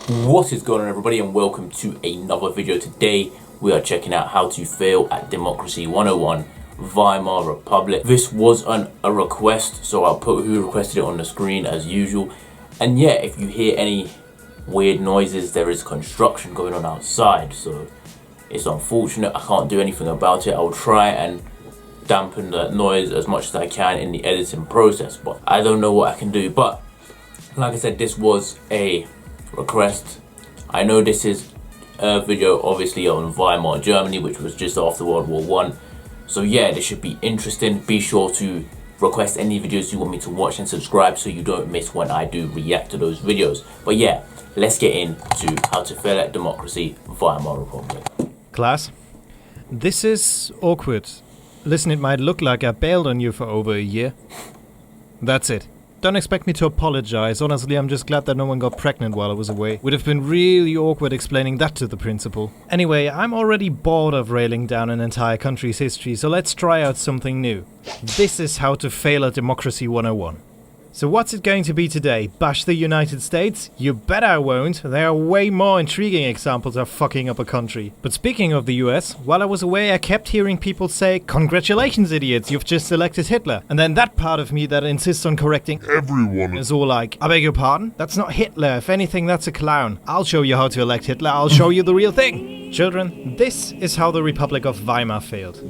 What is going on, everybody, and welcome to another video. Today we are checking out how to fail at Democracy 101 Weimar Republic. This was a request, so I'll put who requested it on the screen as usual. And yeah, if you hear any weird noises, there is construction going on outside, so it's unfortunate. I can't do anything about it. I'll try and dampen that noise as much as I can in the editing process, but I don't know what I can do. But like I said, this was a request. I know this is a video obviously on Weimar, Germany, which was just after World War One. So yeah, this should be interesting. Be sure to request any videos you want me to watch and subscribe so you don't miss when I do react to those videos. But yeah, let's get into how to fail at Democracy Weimar Republic. Class, this is awkward. Listen, it might look like I bailed on you for over a year. That's it. Don't expect me to apologize. Honestly, I'm just glad that no one got pregnant while I was away. Would have been really awkward explaining that to the principal. Anyway, I'm already bored of railing down an entire country's history, so let's try out something new. This is how to fail at Democracy 101. So what's it going to be today? Bash the United States? You bet I won't. There are way more intriguing examples of fucking up a country. But speaking of the US, while I was away I kept hearing people say, "Congratulations idiots, you've just elected Hitler." And then that part of me that insists on correcting everyone is all like, "I beg your pardon? That's not Hitler. If anything, that's a clown. I'll show you how to elect Hitler. I'll show you the real thing." Children, this is how the Republic of Weimar failed.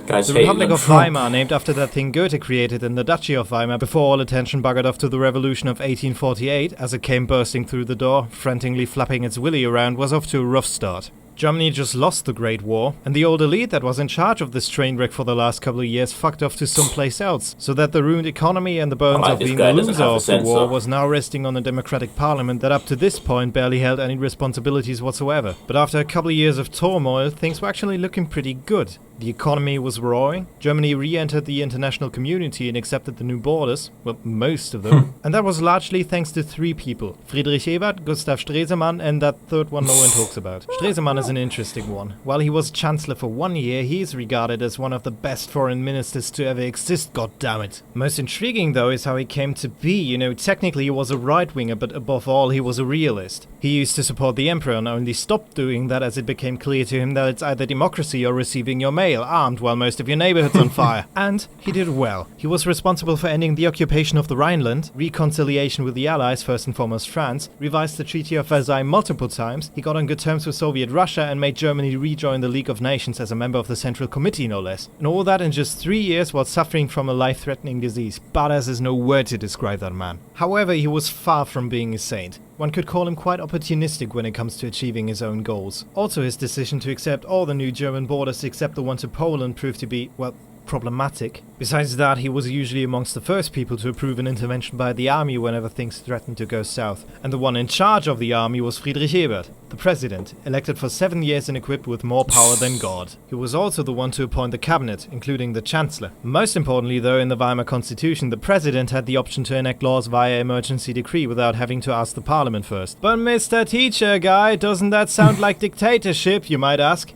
Guys, The Republic of Weimar, named after that thing Goethe created in the Duchy of Weimar before all attention buggered off to the revolution of 1848, as it came bursting through the door, frantically flapping its willy around, was off to a rough start. Germany just lost the Great War, and the old elite that was in charge of this train wreck for the last couple of years fucked off to someplace else, so that the ruined economy and the bones of being the loser of the war was now resting on a democratic parliament that up to this point barely held any responsibilities whatsoever. But after a couple of years of turmoil, things were actually looking pretty good. The economy was roaring, Germany re-entered the international community and accepted the new borders, well, most of them, and that was largely thanks to three people: Friedrich Ebert, Gustav Stresemann, and that third one no one talks about. Stresemann is an interesting one. While he was chancellor for 1 year, he is regarded as one of the best foreign ministers to ever exist, goddammit. Most intriguing though is how he came to be. Technically he was a right-winger, but above all he was a realist. He used to support the emperor and only stopped doing that as it became clear to him that it's either democracy or receiving your mail armed while most of your neighborhood's on fire. And he did well. He was responsible for ending the occupation of the Rhineland, reconciliation with the Allies, first and foremost France, revised the Treaty of Versailles multiple times, he got on good terms with Soviet Russia and made Germany rejoin the League of Nations as a member of the Central Committee, no less. And all that in just 3 years while suffering from a life-threatening disease. Badass is no word to describe that man. However, he was far from being a saint. One could call him quite opportunistic when it comes to achieving his own goals. Also, his decision to accept all the new German borders except the one to Poland proved to be, well, problematic. Besides that, he was usually amongst the first people to approve an intervention by the army whenever things threatened to go south. And the one in charge of the army was Friedrich Ebert, the president, elected for 7 years and equipped with more power than God. He was also the one to appoint the cabinet, including the chancellor. Most importantly though, in the Weimar constitution, the president had the option to enact laws via emergency decree without having to ask the parliament first. But Mr. Teacher Guy, doesn't that sound like dictatorship, you might ask?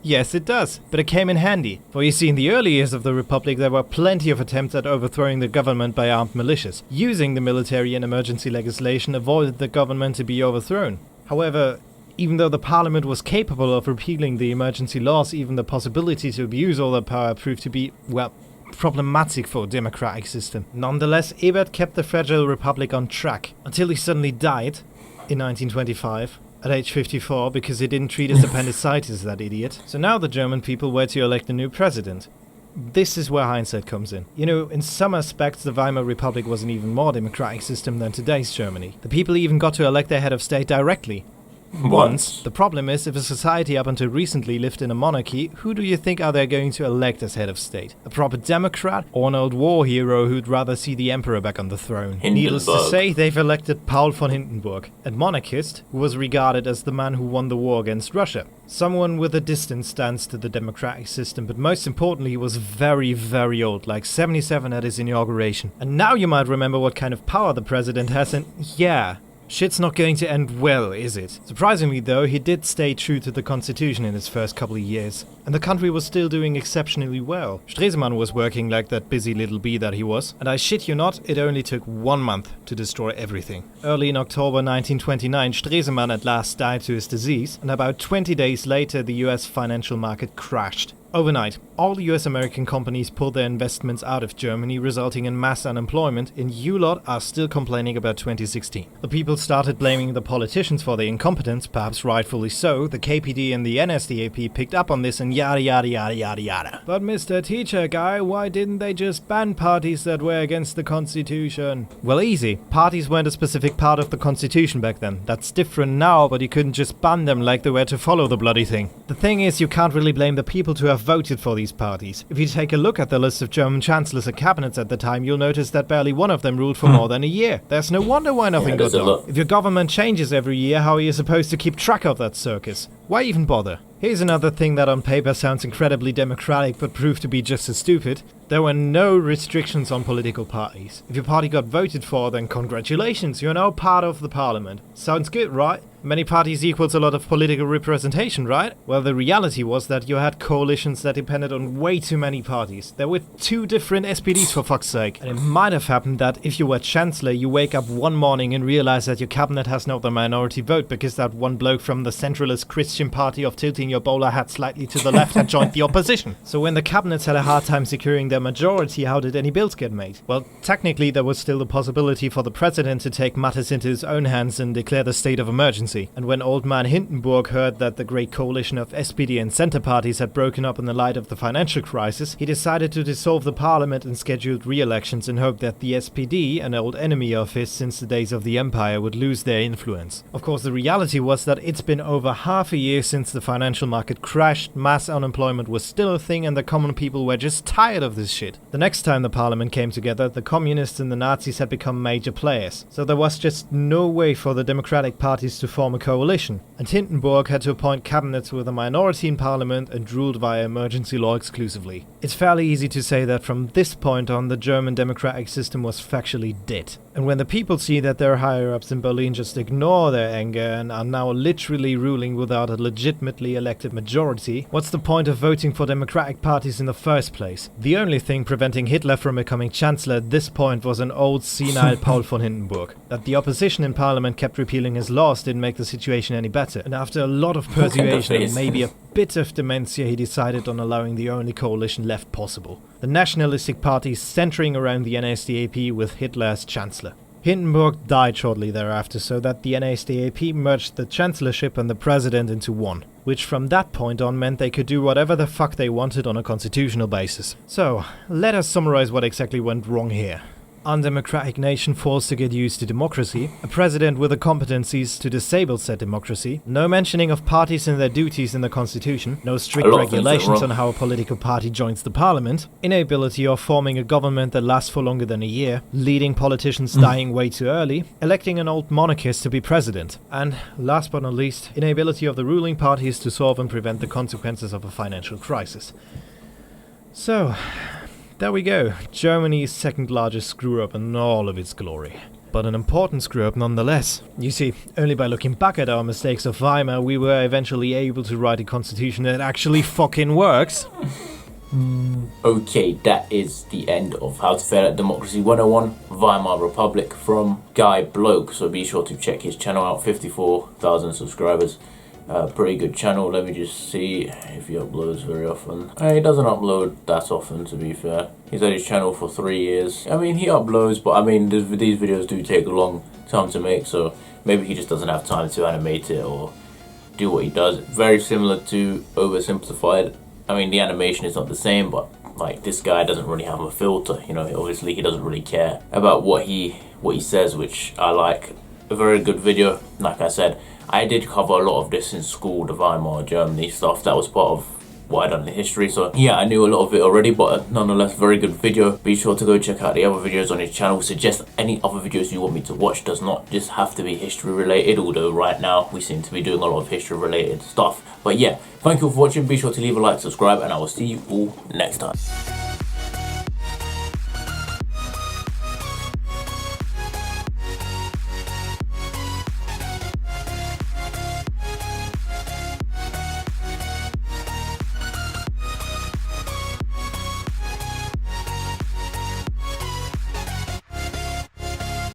Yes, it does, but it came in handy. For you see, in the early years of the Republic there were plenty of attempts at overthrowing the government by armed militias. Using the military and emergency legislation avoided the government to be overthrown. However, even though the parliament was capable of repealing the emergency laws, even the possibility to abuse all that power proved to be, well, problematic for a democratic system. Nonetheless, Ebert kept the fragile republic on track, until he suddenly died in 1925. At age 54, because he didn't treat his appendicitis, that idiot. So now the German people were to elect a new president. This is where hindsight comes in. In some aspects the Weimar Republic was an even more democratic system than today's Germany. The people even got to elect their head of state directly. Once. The problem is, if a society up until recently lived in a monarchy, who do you think are they going to elect as head of state? A proper democrat or an old war hero who'd rather see the emperor back on the throne? Needless to say, they've elected Paul von Hindenburg, a monarchist who was regarded as the man who won the war against Russia. Someone with a distant stance to the democratic system, but most importantly he was very, very old, like 77 at his inauguration. And now you might remember what kind of power the president has, and yeah, Shit's not going to end well, is it? Surprisingly though, he did stay true to the constitution in his first couple of years, and the country was still doing exceptionally well. Stresemann was working like that busy little bee that he was, and I shit you not, it only took 1 month to destroy everything. Early in October 1929, Stresemann at last died to his disease, and about 20 days later the US financial market crashed. Overnight, all US American companies pulled their investments out of Germany, resulting in mass unemployment, and you lot are still complaining about 2016. The people started blaming the politicians for their incompetence, perhaps rightfully so. The KPD and the NSDAP picked up on this and yada yada yada yada yada. But Mr. Teacher Guy, why didn't they just ban parties that were against the Constitution? Well, easy. Parties weren't a specific part of the Constitution back then. That's different now, but you couldn't just ban them like they were to follow the bloody thing. The thing is, you can't really blame the people to have voted for these parties. If you take a look at the list of German chancellors and cabinets at the time, you'll notice that barely one of them ruled for more than a year. There's no wonder why nothing got done. If your government changes every year, how are you supposed to keep track of that circus? Why even bother? Here's another thing that on paper sounds incredibly democratic but proved to be just as stupid. There were no restrictions on political parties. If your party got voted for, then congratulations, you're now part of the parliament. Sounds good, right? Many parties equals a lot of political representation, right? Well, the reality was that you had coalitions that depended on way too many parties. There were 2 different SPDs for fuck's sake. And it might have happened that if you were chancellor, you wake up one morning and realize that your cabinet has not the minority vote because that one bloke from the centralist Christian party of tilting your bowler hat slightly to the left had joined the opposition. So when the cabinets had a hard time securing their majority, how did any bills get made? Well, technically there was still the possibility for the president to take matters into his own hands and declare the state of emergency. And when old man Hindenburg heard that the great coalition of SPD and center parties had broken up in the light of the financial crisis, he decided to dissolve the parliament and scheduled re-elections in hope that the SPD, an old enemy of his since the days of the empire, would lose their influence. Of course, the reality was that it's been over half a year since the financial market crashed, mass unemployment was still a thing, and the common people were just tired of this shit. The next time the parliament came together, the communists and the Nazis had become major players, so there was just no way for the democratic parties to form a coalition, and Hindenburg had to appoint cabinets with a minority in parliament and ruled via emergency law exclusively. It's fairly easy to say that from this point on the German democratic system was factually dead. And when the people see that their higher-ups in Berlin just ignore their anger and are now literally ruling without a legitimately elected majority, what's the point of voting for democratic parties in the first place? The only thing preventing Hitler from becoming chancellor at this point was an old senile Paul von Hindenburg. That the opposition in parliament kept repealing his laws didn't make the situation any better, and after a lot of persuasion and maybe a bit of dementia, he decided on allowing the only coalition left possible. The nationalistic parties centering around the NSDAP with Hitler as chancellor. Hindenburg died shortly thereafter, so that the NSDAP merged the chancellorship and the president into one, which from that point on meant they could do whatever the fuck they wanted on a constitutional basis. So, let us summarize what exactly went wrong here. Undemocratic nation forced to get used to democracy, a president with the competencies to disable said democracy, no mentioning of parties and their duties in the constitution, no strict regulations on how a political party joins the parliament, inability of forming a government that lasts for longer than a year, leading politicians dying way too early, electing an old monarchist to be president, and, last but not least, inability of the ruling parties to solve and prevent the consequences of a financial crisis. So, there we go, Germany's second largest screw-up in all of its glory. But an important screw-up nonetheless. You see, only by looking back at our mistakes of Weimar, we were eventually able to write a constitution that actually fucking works. Okay, that is the end of How to Fail at Democracy 101, Weimar Republic from Guy Bloke. So be sure to check his channel out, 54,000 subscribers. Pretty good channel. Let me just see if he uploads very often. He doesn't upload that often, to be fair. He's had his channel for 3 years. I mean, he uploads, but I mean, these videos do take a long time to make, so maybe he just doesn't have time to animate it or do what he does. Very similar to Oversimplified. I mean, the animation is not the same, but like, this guy doesn't really have a filter, you know. Obviously he doesn't really care about what he says, which I like. A very good video. Like I said, I did cover a lot of this in school, the Weimar Germany stuff. That was part of what I'd done in history, so yeah, I knew a lot of it already, but nonetheless, very good video. Be sure to go check out the other videos on his channel. Suggest any other videos you want me to watch. Does not just have to be history related, although right now we seem to be doing a lot of history related stuff. But yeah, thank you for watching. Be sure to leave a like, subscribe, and I will see you all next time.